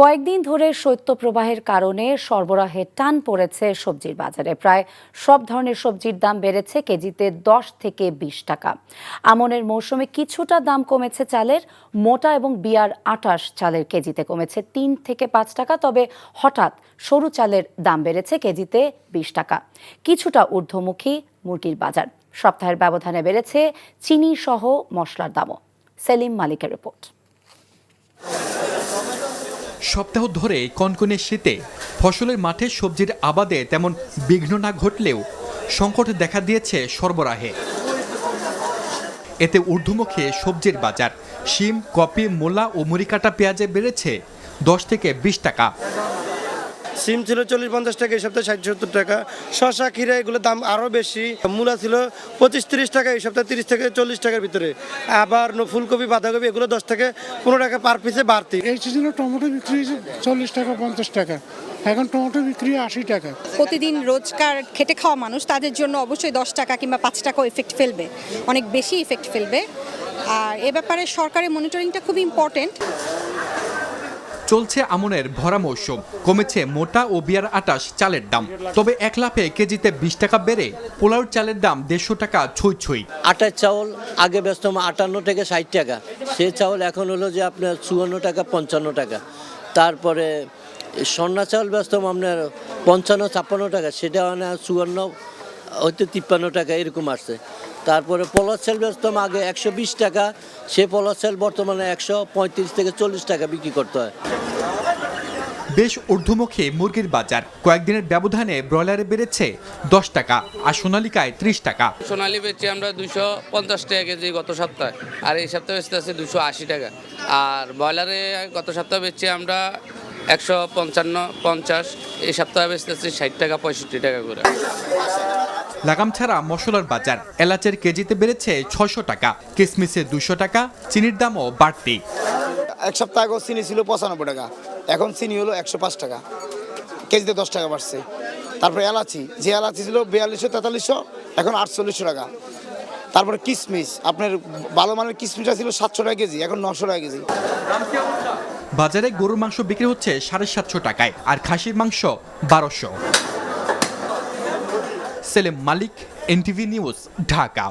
কয়েকদিন ধরে শৈত্যপ্রবাহের কারণে সরবরাহে টান পড়েছে সবজির বাজারে। প্রায় সব ধরনের সবজির দাম বেড়েছে কেজিতে 10 থেকে 20 টাকা। আমনের মৌসুমে কিছুটা দাম কমেছে চালের। মোটা এবং বিয়ার 28 চালের কেজিতে কমেছে 3 থেকে 5 টাকা, তবে হঠাৎ সরু চালের দাম বেড়েছে কেজিতে 20 টাকা। কিছুটা ঊর্ধ্বমুখী মুরগির বাজার। সপ্তাহের ব্যবধানে বেড়েছে চিনি সহ মশলার দামও। সেলিম মালিকের রিপোর্ট। সপ্তাহ ধরে কনকনে শীতে ফসলের মাঠে সবজির আবাদে তেমন বিঘ্ন না ঘটলেও সংকট দেখা দিয়েছে সরবরাহে। এতে ঊর্ধ্বমুখী সবজির বাজার। শিম, কপি, মূলা ও মুড়িকাটা পেঁয়াজে বেড়েছে 10 থেকে 20 টাকা। সিম ছিল 40-50 টাকা, এই সপ্তাহে 60-70 টাকা। শসা, ক্ষীরা এগুলোর দাম আরও বেশি। মূলা ছিল 25-30 টাকা, এই সপ্তাহে 30 থেকে 40 টাকার ভিতরে। আবার ফুলকপি, বাঁধাকপি এগুলো 10 থেকে 15 টাকা পার পিসে বাড়তি। এই সিজনে টমেটো বিক্রি 40 টাকা 50 টাকা, এখন টমেটো বিক্রি 80 টাকা। প্রতিদিন রোজকার খেটে খাওয়া মানুষ, তাদের জন্য অবশ্যই 10 টাকা কিংবা 5 টাকাও এফেক্ট ফেলবে, অনেক বেশি এফেক্ট ফেলবে। আর এ ব্যাপারে সরকারের মনিটরিংটা খুব ইম্পর্টেন্ট। চলছে আমনের ভরা মৌসুম। কমেছে মোটা ও বিয়ার 28 চালের দাম, তবে এক লাফে কেজিতে 20 টাকা বেড়ে পোলাওর চালের দাম 150 টাকা ছুঁই ছুঁই। আটার চাউল আগে ব্যস্ত 58 থেকে 60 টাকা, সে চাউল এখন হলো যে আপনার 54 টাকা 55 টাকা। তারপরে সন্না চাউল ব্যস্ত আপনার 55-56 টাকা, সেটা মানে 54 হয়তো 53 টাকা এরকম আসছে। তারপরে পলাশ চাল ব্যস্ত আগে 120 টাকা, সে পলাশ চাল বর্তমানে 135 থেকে 40 টাকা বিক্রি করতে হয়। বেশ ঊর্ধ্বমুখী মুরগির বাজার। কয়েকদিনের ব্যবধানে ব্রয়লারে বেড়েছে 10 টাকা আর সোনালিকায় 30 টাকা। সোনালি বেচছি আমরা 250 টাকা কেজি গত সপ্তাহে, আর এই সপ্তাহে বেচতে আছে 280 টাকা। আর ব্রয়লারে গত সপ্তাহে বেচছি আমরা 155-50, এই সপ্তাহে বেচতে আছে 60 টাকা 65 টাকা করে। লাগাম ছাড়া মশলার বাজার। এলাচের কেজিতে বেড়েছে 600 টাকা, কিসমিসে 200 টাকা, চিনির দামও বাড়তি। এক সপ্তাহ আগে চিনি ছিল 95 টাকা, এখন চিনি হলো 105 টাকা, কেজিতে 10 টাকা বাড়ছে। তারপরে এলাচি, যে এলাচি ছিল 4200-4300, এখন 4800 টাকা। তারপরে কিসমিস, আপনার ভালো মানের কিসমিসটা ছিল 700 টাকা কেজি, এখন 900 টাকা কেজি। বাজারে গরুর মাংস বিক্রি হচ্ছে 750 টাকায় আর খাসির মাংস 1200। সেলিম মালিক, এনটিভি নিউজ, ঢাকা।